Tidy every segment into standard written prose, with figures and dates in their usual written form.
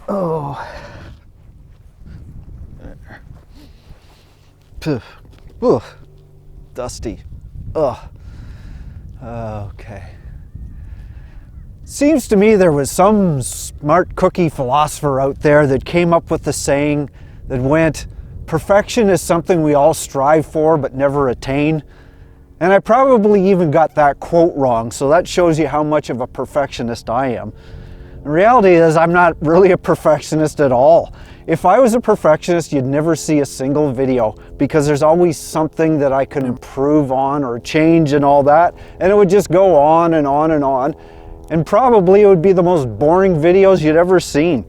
Oh. Ugh. Dusty. Ugh. Okay. Seems to me there was some smart cookie philosopher out there that came up with the saying that went, perfection is something we all strive for but never attain. And I probably even got that quote wrong, so that shows you how much of a perfectionist I am. The reality is I'm not really a perfectionist at all. If I was a perfectionist, you'd never see a single video because there's always something that I could improve on or change and all that, and it would just go on and on and on. And probably it would be the most boring videos you'd ever seen.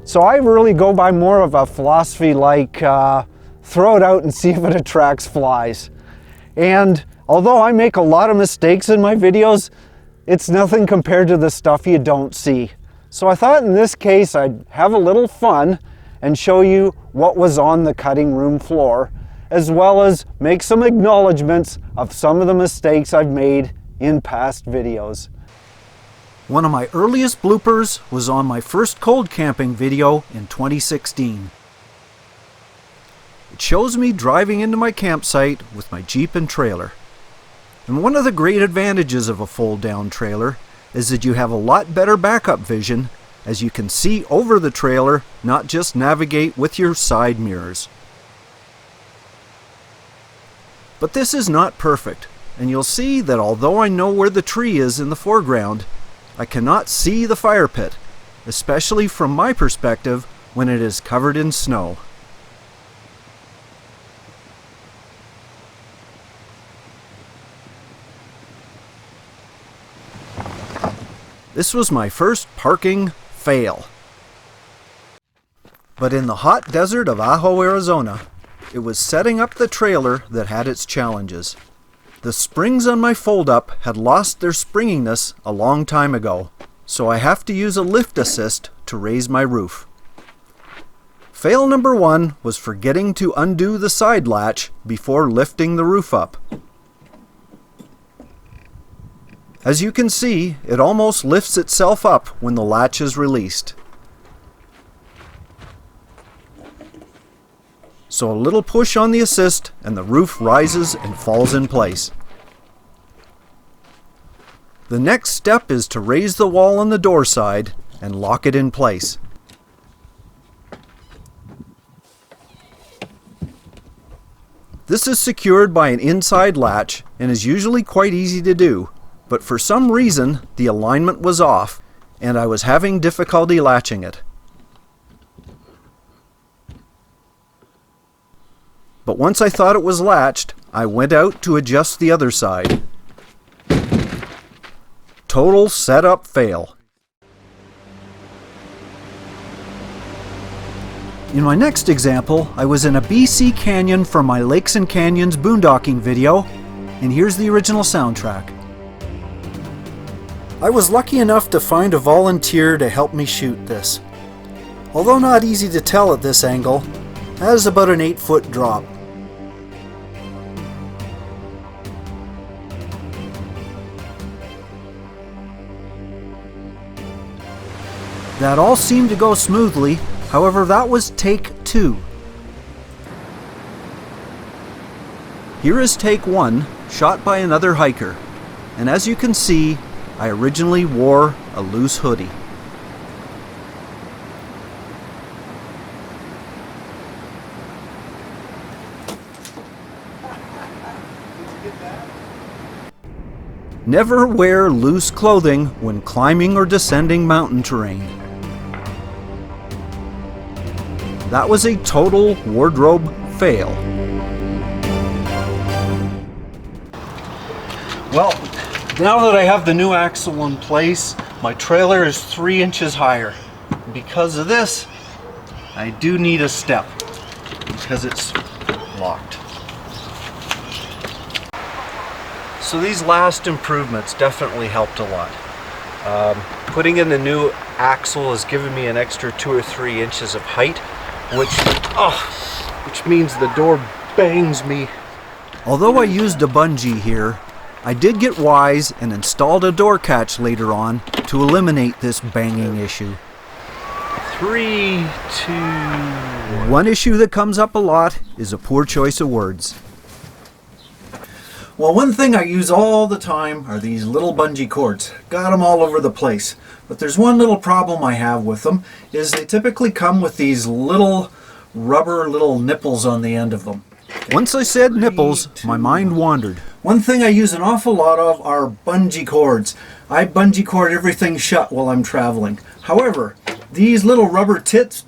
So I really go by more of a philosophy like throw it out and see if it attracts flies. And although I make a lot of mistakes in my videos, it's nothing compared to the stuff you don't see. So I thought in this case I'd have a little fun and show you what was on the cutting room floor, as well as make some acknowledgements of some of the mistakes I've made in past videos. One of my earliest bloopers was on my first cold camping video in 2016. It shows me driving into my campsite with my Jeep and trailer. And one of the great advantages of a fold-down trailer is that you have a lot better backup vision, as you can see over the trailer, not just navigate with your side mirrors. But this is not perfect, and you'll see that although I know where the tree is in the foreground, I cannot see the fire pit, especially from my perspective when it is covered in snow. This was my first parking fail. But in the hot desert of Ajo, Arizona, it was setting up the trailer that had its challenges. The springs on my fold-up had lost their springiness a long time ago, so I have to use a lift assist to raise my roof. Fail number 1 was forgetting to undo the side latch before lifting the roof up. As you can see, it almost lifts itself up when the latch is released. So a little push on the assist and the roof rises and falls in place. The next step is to raise the wall on the door side and lock it in place. This is secured by an inside latch and is usually quite easy to do, but for some reason the alignment was off and I was having difficulty latching it. But once I thought it was latched, I went out to adjust the other side. Total setup fail. In my next example, I was in a BC canyon for my Lakes and Canyons boondocking video, and here's the original soundtrack. I was lucky enough to find a volunteer to help me shoot this. Although not easy to tell at this angle, that is about an 8-foot drop. That all seemed to go smoothly, however that was take 2. Here is take 1, shot by another hiker, and as you can see, I originally wore a loose hoodie. Never wear loose clothing when climbing or descending mountain terrain. That was a total wardrobe fail. Well, now that I have the new axle in place, my trailer is 3 inches higher. Because of this, I do need a step because it's locked. So these last improvements definitely helped a lot. Putting in the new axle has given me an extra 2 or 3 inches of height, which means the door bangs me. Although I used a bungee here, I did get wise and installed a door catch later on to eliminate this banging issue. 3, 2, 1. One issue that comes up a lot is a poor choice of words. Well, one thing I use all the time are these little bungee cords. Got them all over the place. But there's one little problem I have with them, is they typically come with these little rubber little nipples on the end of them. Once I said nipples, my mind wandered. One thing I use an awful lot of are bungee cords. I bungee cord everything shut while I'm traveling. However, these little rubber tits,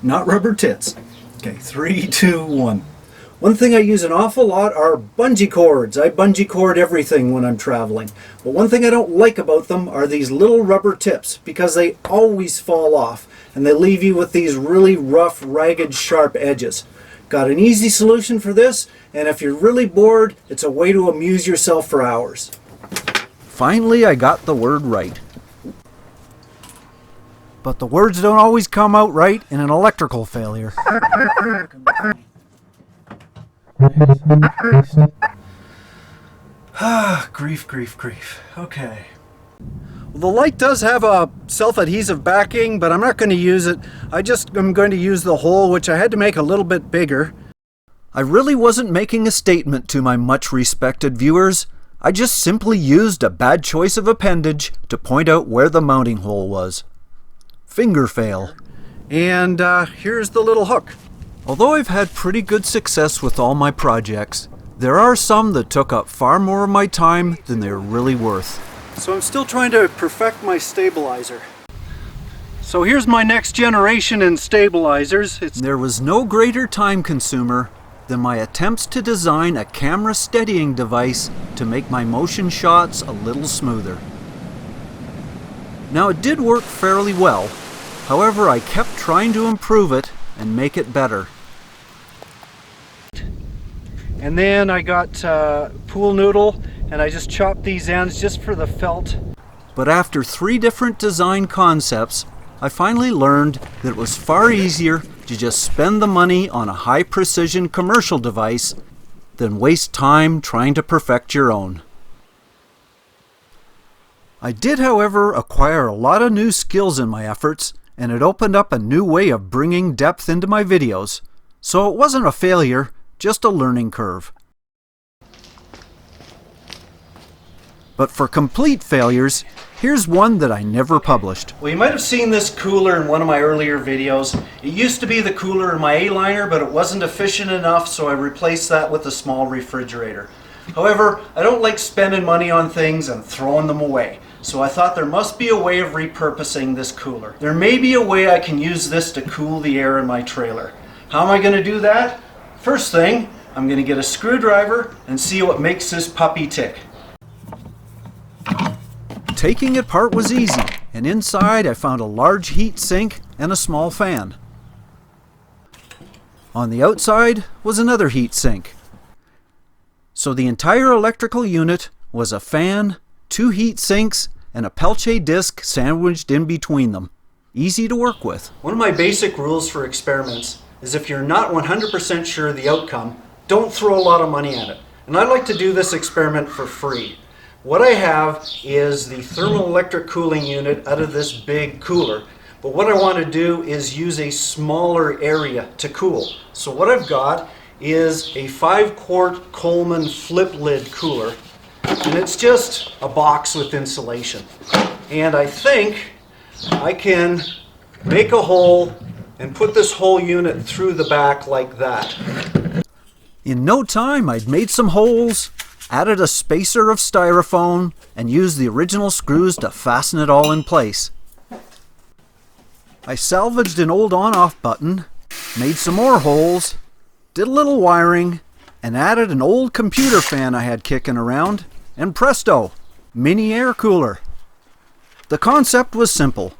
not rubber tits. Okay, 3, 2, 1. One thing I use an awful lot are bungee cords. I bungee cord everything when I'm traveling. But one thing I don't like about them are these little rubber tips, because they always fall off and they leave you with these really rough, ragged, sharp edges. Got an easy solution for this, and if you're really bored, it's a way to amuse yourself for hours. Finally, I got the word right. But the words don't always come out right in an electrical failure. Grief, grief, grief. Okay. Well, the light does have a self-adhesive backing, but I'm not going to use it. I'm going to use the hole, which I had to make a little bit bigger. I really wasn't making a statement to my much respected viewers. I just simply used a bad choice of appendage to point out where the mounting hole was. Finger fail. And here's the little hook. Although I've had pretty good success with all my projects, there are some that took up far more of my time than they're really worth. So I'm still trying to perfect my stabilizer. So here's my next generation in stabilizers. There was no greater time consumer than my attempts to design a camera steadying device to make my motion shots a little smoother. Now, it did work fairly well. However, I kept trying to improve it and make it better. And then I got pool noodle, and I just chopped these ends just for the felt. But after 3 different design concepts, I finally learned that it was far easier to just spend the money on a high-precision commercial device than waste time trying to perfect your own. I did, however, acquire a lot of new skills in my efforts, and it opened up a new way of bringing depth into my videos. So it wasn't a failure, just a learning curve. But for complete failures, here's one that I never published. Well, you might have seen this cooler in one of my earlier videos. It used to be the cooler in my Aliner, but it wasn't efficient enough, so I replaced that with a small refrigerator. However, I don't like spending money on things and throwing them away. So I thought there must be a way of repurposing this cooler. There may be a way I can use this to cool the air in my trailer. How am I going to do that? First thing, I'm going to get a screwdriver and see what makes this puppy tick. Taking it apart was easy, and inside I found a large heat sink and a small fan. On the outside was another heat sink. So the entire electrical unit was a fan, 2 heat sinks, and a Peltier disc sandwiched in between them. Easy to work with. One of my basic rules for experiments is if you're not 100% sure of the outcome, don't throw a lot of money at it. And I like to do this experiment for free. What I have is the thermoelectric cooling unit out of this big cooler. But what I want to do is use a smaller area to cool. So what I've got is a 5-quart Coleman flip lid cooler. And it's just a box with insulation. And I think I can make a hole and put this whole unit through the back like that. In no time, I'd made some holes, added a spacer of styrofoam, and used the original screws to fasten it all in place. I salvaged an old on-off button, made some more holes, did a little wiring, and added an old computer fan I had kicking around, and presto, mini air cooler. The concept was simple.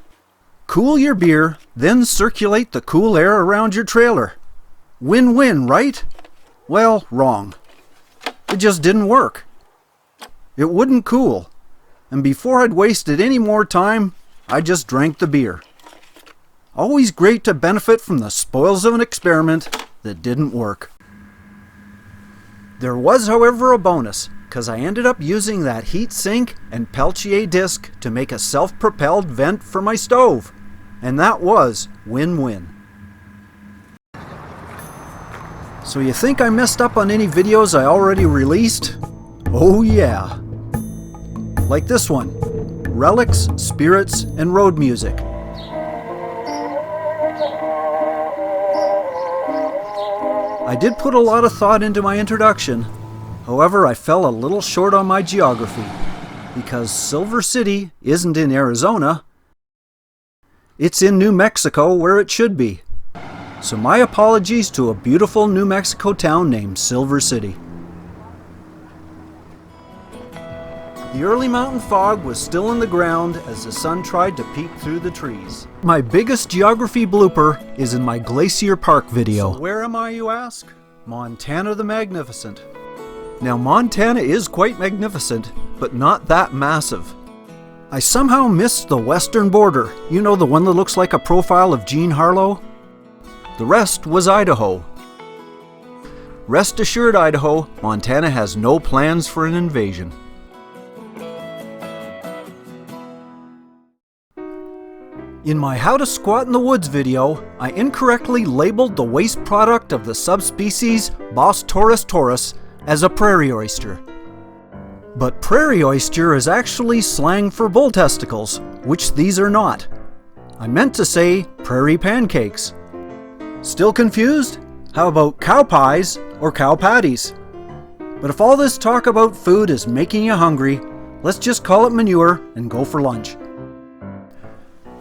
Cool your beer, then circulate the cool air around your trailer. Win-win, right? Well, wrong. It just didn't work. It wouldn't cool, and before I'd wasted any more time, I just drank the beer. Always great to benefit from the spoils of an experiment that didn't work. There was, however, a bonus, because I ended up using that heat sink and Peltier disc to make a self-propelled vent for my stove. And that was win-win. So you think I messed up on any videos I already released? Oh yeah. Like this one, Relics, Spirits, and Road Music. I did put a lot of thought into my introduction. However, I fell a little short on my geography, because Silver City isn't in Arizona. It's in New Mexico, where it should be. So my apologies to a beautiful New Mexico town named Silver City. The early mountain fog was still in the ground as the sun tried to peek through the trees. My biggest geography blooper is in my Glacier Park video. So where am I, you ask? Montana the Magnificent. Now Montana is quite magnificent, but not that massive. I somehow missed the western border, you know, the one that looks like a profile of Jean Harlow? The rest was Idaho. Rest assured, Idaho, Montana has no plans for an invasion. In my How to Squat in the Woods video, I incorrectly labeled the waste product of the subspecies Bos taurus as a prairie oyster. But prairie oyster is actually slang for bull testicles, which these are not. I meant to say prairie pancakes. Still confused? How about cow pies or cow patties? But if all this talk about food is making you hungry, let's just call it manure and go for lunch.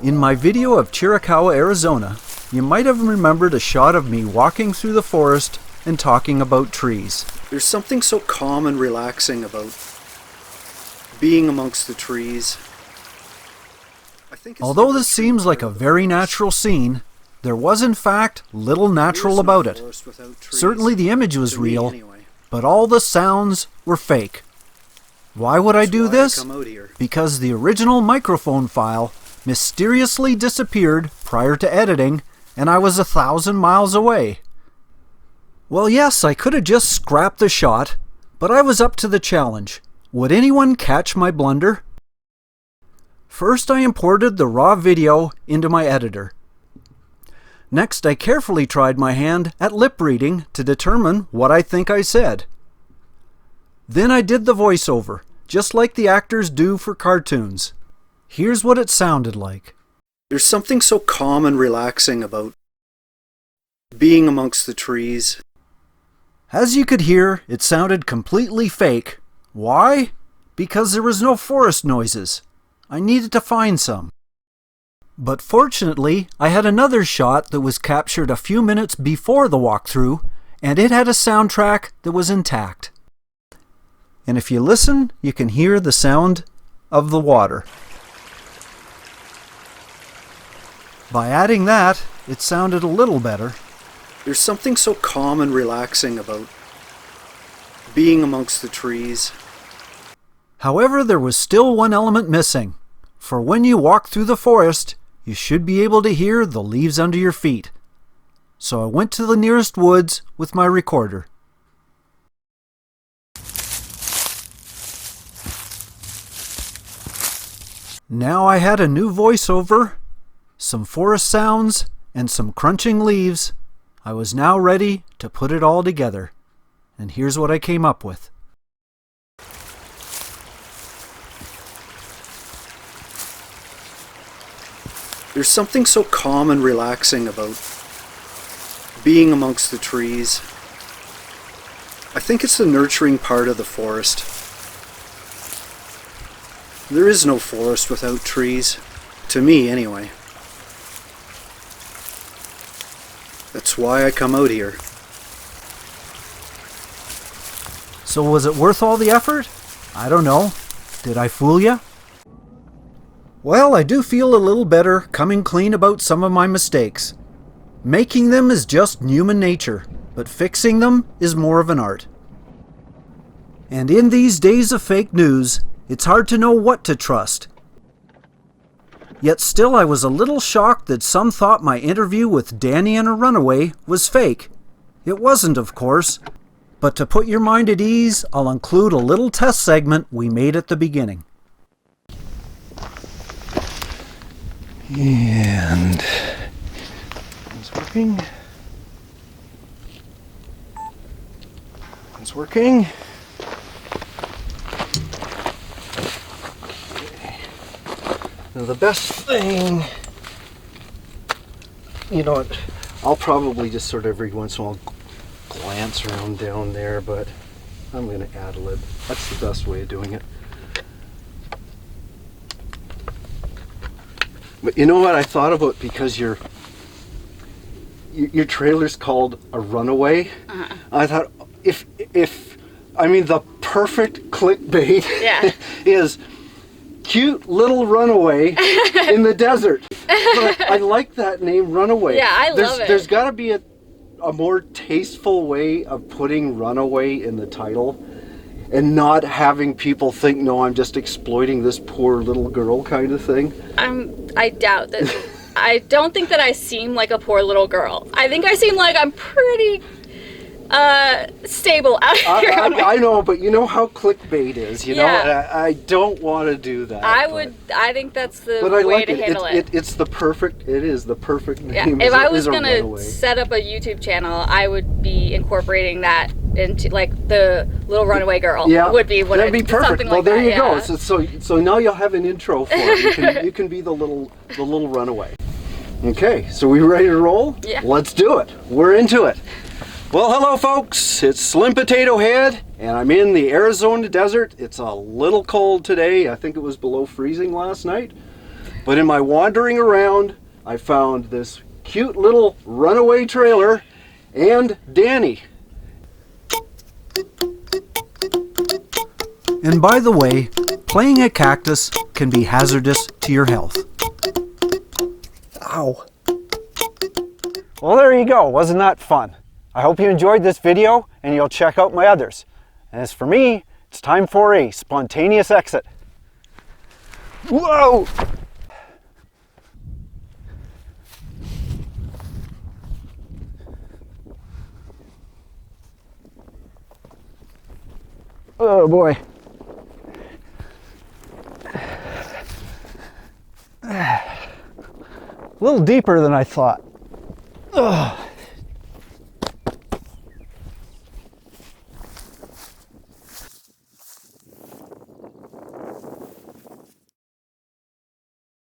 In my video of Chiricahua, Arizona, you might have remembered a shot of me walking through the forest and talking about trees. There's something so calm and relaxing about being amongst the trees. Although this seems like a very natural scene, there was in fact little natural about it. Certainly the image was real, but all the sounds were fake. Why would I do this? Because the original microphone file mysteriously disappeared prior to editing, and I was 1,000 miles away. Well, yes, I could have just scrapped the shot, but I was up to the challenge. Would anyone catch my blunder? First, I imported the raw video into my editor. Next, I carefully tried my hand at lip reading to determine what I think I said. Then I did the voiceover, just like the actors do for cartoons. Here's what it sounded like. There's something so calm and relaxing about being amongst the trees. As you could hear, it sounded completely fake. Why? Because there was no forest noises. I needed to find some. But fortunately, I had another shot that was captured a few minutes before the walkthrough, and it had a soundtrack that was intact. And if you listen, you can hear the sound of the water. By adding that, it sounded a little better. There's something so calm and relaxing about being amongst the trees. However, there was still one element missing. For when you walk through the forest, you should be able to hear the leaves under your feet. So I went to the nearest woods with my recorder. Now I had a new voiceover, some forest sounds, and some crunching leaves. I was now ready to put it all together. And here's what I came up with. There's something so calm and relaxing about being amongst the trees. I think it's the nurturing part of the forest. There is no forest without trees, to me anyway. That's why I come out here. So was it worth all the effort? I don't know. Did I fool ya? Well, I do feel a little better coming clean about some of my mistakes. Making them is just human nature, but fixing them is more of an art. And in these days of fake news, it's hard to know what to trust. Yet still I was a little shocked that some thought my interview with Danny and a runaway was fake. It wasn't, of course, but to put your mind at ease, I'll include a little test segment we made at the beginning. And it's working. It's working. Okay. Now the best thing, you know what, I'll probably just sort of every once in a while glance around down there, but I'm going to add a lid. That's the best way of doing it. But you know what I thought about, because your trailer's called a runaway. I thought if I mean the perfect clickbait is cute little runaway in the desert. But I like that name, runaway. Yeah, I love it. There's got to be a more tasteful way of putting runaway in the title and not having people think, no, I'm just exploiting this poor little girl kind of thing. I doubt that. I don't think that I seem like a poor little girl. I think I seem like I'm pretty stable out here. I know, but you know how clickbait is, you know? I don't want to do that. I think that's the but way to handle it. It is the perfect name. If I was going to set up a YouTube channel, I would be incorporating that into, like, the little runaway girl would be what that'd be perfect. Something well, like there that, you go. So now you'll have an intro for it. You can be the little runaway. Okay, so we ready to roll? Yeah. Let's do it. We're into it. Well, hello folks, it's Slim Potatohead, and I'm in the Arizona desert. It's a little cold today. I think it was below freezing last night. But in my wandering around, I found this cute little runaway trailer and Danny. And by the way, playing a cactus can be hazardous to your health. Ow. Well, there you go. Wasn't that fun? I hope you enjoyed this video and you'll check out my others. And as for me, it's time for a spontaneous exit. Whoa! Oh boy. A little deeper than I thought. Ugh.